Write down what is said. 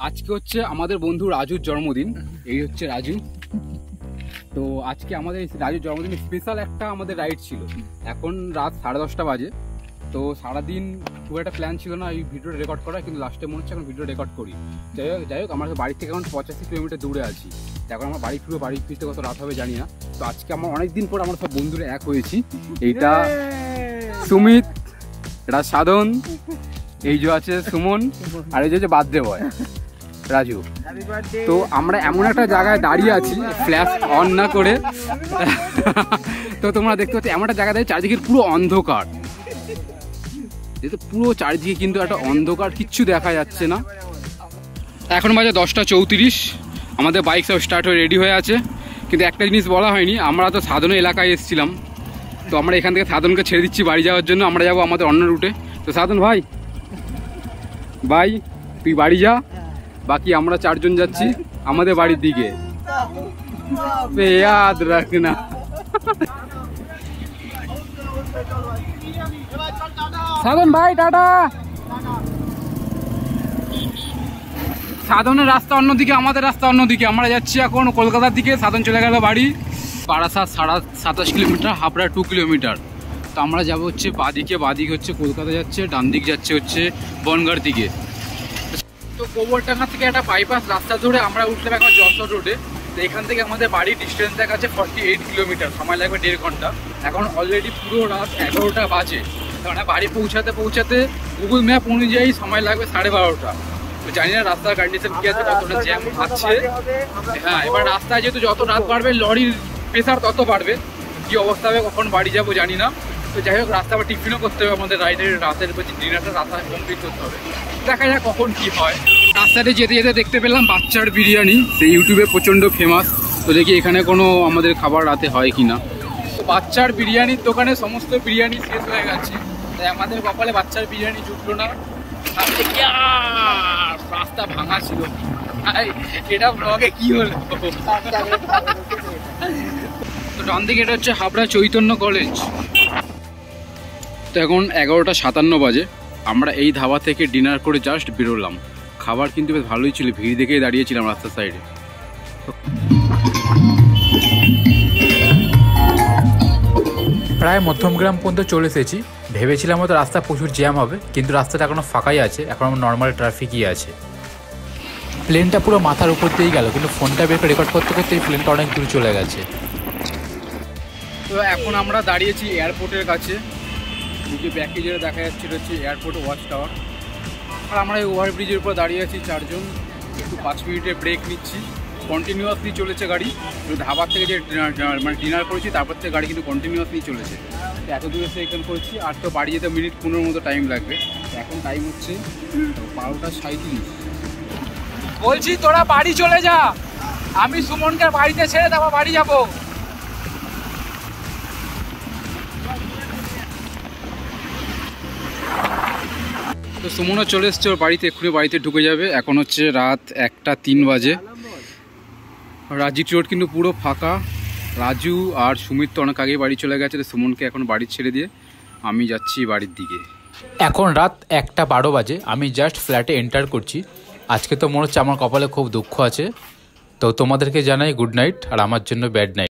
আজকে হচ্ছে আমাদের বন্ধু রাজুর জন্মদিন। এই হচ্ছে রাজু। তো আজকে আমাদের রাজুর জন্মদিনে স্পেশাল একটা আমাদের রাইড ছিল। এখন রাত 10:30 বাজে। তো সারাদিন খুব একটা প্ল্যান ছিল না এই ভিডিওটা রেকর্ড করা, কিন্তু লাস্টে মনে হচ্ছে এখন ভিডিও রেকর্ড করি। যাই হোক আমরা বাড়ি থেকে এখন 85 কিলোমিটার দূরে আছি। এখন আমরা বাড়ি ফিরতে কত রাত হবে জানি না। তো আজকে আমার অনেকদিন পর আমরা সব বন্ধুরা এক হয়েছি। এইটা সুমিত, এটা সাধন, এই যে আছে সুমন, আর এই যে বার্থডে বয় রাজু। তো আমরা এমন একটা জায়গায় দাঁড়িয়ে আছি, ফ্ল্যাশ অন না করে। তো তোমরা দেখতে পাচ্ছ এমন একটা জায়গায় দাঁড়িয়ে, চারিদিকে পুরো অন্ধকার। পুরো চারিদিকে কিন্তু একটা অন্ধকার, কিচ্ছু দেখা যাচ্ছে না। এখন বাজে 10:34। আমাদের বাইক সব স্টার্ট হয়ে রেডি হয়ে আছে, কিন্তু একটা জিনিস বলা হয়নি, আমরা তো সাধনের এলাকায় এসেছিলাম। তো আমরা এখান থেকে সাধনকে ছেড়ে দিচ্ছি বাড়ি যাওয়ার জন্য। আমরা যাবো আমাদের অন্য রুটে। তো সাধন ভাই তুই বাড়ি যা, বাকি আমরা 4 জন যাচ্ছি আমাদের বাড়ির দিকে। याद रखना। সাধন ভাই টাটা। সাধনের রাস্তা অন্যদিকে, আমাদের রাস্তা অন্যদিকে। আমরা যাচ্ছি এখন কলকাতার দিকে, সাধন চলে গেল বাড়ি। Barasat 27 kilometre, Habra 2 kilometre. তো আমরা যাবো হচ্ছে বাদিকে হচ্ছে কলকাতা যাচ্ছে, ডান দিক যাচ্ছে হচ্ছে বনগাঁর দিকে। তো গোবরডাঙ্গা থেকে একটা বাইপাস রাস্তা ধরে আমরা উঠলাম এখন যশোর রোডে। তো এখান থেকে আমাদের বাড়ির ডিস্টেন্স দেখাচ্ছে 48 কিলোমিটার, সময় লাগবে 1.5 ঘন্টা। এখন অলরেডি পুরো রাত 11টা বাজে। কারণ বাড়ি পৌঁছাতে গুগল ম্যাপ অনুযায়ী সময় লাগবে 12:30। তো জানি না রাস্তার কন্ডিশন কি আছে, কতটা জ্যাম আছে। হ্যাঁ, এবার রাস্তায় যেহেতু যত রাত বাড়বে লরির প্রেসার তত বাড়বে। কি অবস্থা হবে, কখন বাড়ি যাবো জানি না। তো যাই হোক, রাস্তা আবার টিফিনও করতে হবে আমাদের, রাতের ডিনারটা রাস্তা কমপ্লিট করতে হবে। দেখা যাক কখন কি হয়। রাস্তাতে যেতে যেতে দেখতে পেলাম বাচ্চার বিরিয়ানি, সেই ইউটিউবে প্রচণ্ড ফেমাস। তো দেখি এখানে কোনো আমাদের খাবার রাতে হয় কি না। তো বাচ্চার বিরিয়ানির দোকানে সমস্ত বিরিয়ানি শেষ হয়ে গেছে, তাই আমাদের কপালে বাচ্চার বিরিয়ানি জুটলো না। রাস্তা ভাঙা ছিল, এটা ব্লগে কি হলো। তো ডান দিকে এটা হচ্ছে হাবড়া চৈতন্য কলেজ। তো এখন 11:57 বাজে। আমরা এই ধাবা থেকে ডিনার করে জাস্ট বেরোলাম। খাবার কিন্তু বেশ ভালোই ছিল, ভিড় দেখেই দাঁড়িয়েছিলাম রাস্তার সাইডে। প্রায় মধ্যমগ্রাম পর্যন্ত চলে এসেছি। ভেবেছিলাম হয়তো রাস্তা প্রচুর জ্যাম হবে, কিন্তু রাস্তাটা এখনও ফাঁকাই আছে, এখন নর্মাল ট্রাফিকই আছে। প্লেনটা পুরো মাথার উপর দিয়েই গেল, কিন্তু ফোনটা বের করে রেকর্ড করতে করতে এই প্লেনটা অনেক দূর চলে গেছে। তো এখন আমরা দাঁড়িয়েছি এয়ারপোর্টের কাছে। যে প্যাকেজের দেখা যাচ্ছে এটা হচ্ছে এয়ারপোর্ট ওয়াচ টাওয়ার। আর আমরা এই ওভারব্রিজের উপর দাঁড়িয়ে আছি 4 জন। একটু 5 মিনিটের ব্রেক নিচ্ছি। কন্টিনিউয়াসলি চলেছে গাড়ি। ধাবার থেকে যে মানে ডিনার করেছি তারপর থেকে গাড়ি কিন্তু কন্টিনিউয়াসলি চলেছে। এত দূরে এসে এখানে করেছি, আর তো বাড়ি যেতে মিনিট 15 মতো টাইম লাগবে। এখন টাইম হচ্ছে 12:37। বলছি তোরা বাড়ি চলে যা, আমি সুমনকে বাড়িতে ছেড়ে তারপর বাড়ি যাবো। তো সুমনও চলে এসছে ওর বাড়িতে, এক্ষুনি বাড়িতে ঢুকে যাবে। এখন হচ্ছে রাত 1:03 বাজে। রাজিক রোড কিন্তু পুরো ফাঁকা। রাজু আর সুমিত তো অনেক আগেই বাড়ি চলে গেছে। তো সুমনকে এখন বাড়ি ছেড়ে দিয়ে আমি যাচ্ছি বাড়ির দিকে। এখন রাত 1:12 বাজে। আমি জাস্ট ফ্ল্যাটে এন্টার করছি। আজকে তো মনে হচ্ছে আমার কপালে খুব দুঃখ আছে। তো তোমাদেরকে জানাই গুড নাইট, আর আমার জন্য ব্যাড নাইট।